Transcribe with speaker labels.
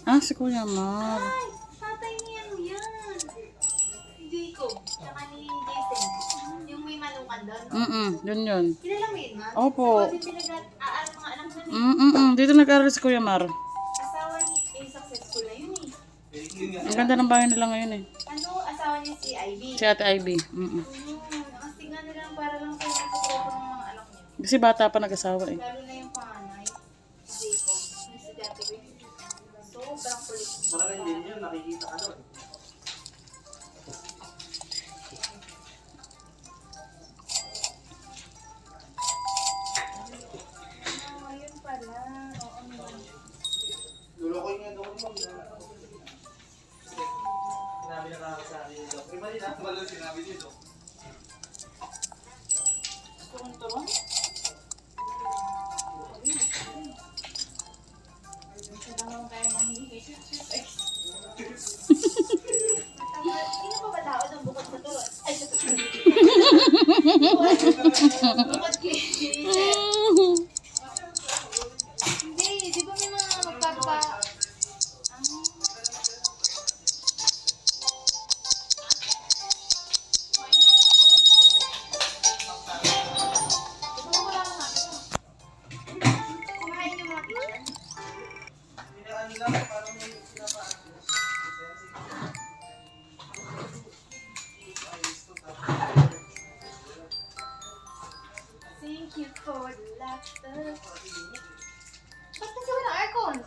Speaker 1: Ah, si Kuya Mar.
Speaker 2: Ay, tatay niya yan. Jacob, tsaka ni Jason. Yung may manukan doon.
Speaker 1: Yun.
Speaker 2: Kilala mo yun, ma?
Speaker 1: Opo.
Speaker 2: Kasi mga anak na eh.
Speaker 1: Dito nag-aaral si Kuya Mar.
Speaker 2: Asawa ni, successful na yun eh.
Speaker 1: Ang ganda ng bahay nila ngayon eh.
Speaker 2: Ano, asawa niya si Ivy.
Speaker 1: Si Ate Ivy.
Speaker 2: Nakastig nga nila para lang sa pagkakot ng mga anak niya.
Speaker 1: Kasi bata pa nag-asawa eh.
Speaker 2: Lalo na yung panganay, Jacob. Yung si Dati Win. Sobrang kulit.
Speaker 3: Magaling din yun, nakikita ka doon.
Speaker 2: Yun pala. Oo naman.
Speaker 3: Lulukoy nga doon mo. Sinabi na kaka sa akin ito. Iba rin ako lang sinabi dito.
Speaker 2: Turun-turun? Ito naman tayo nanghihigay. Sino pa ba tao ng bukod sa turun? Ay, sa turun. Bukod kay Hindi, di ba may mga magpapa... Kumain yung mga teacher.
Speaker 3: Hinaan nila parang may pinapaano.
Speaker 2: Thank you for the laughter. Ba't kasi walang aircon?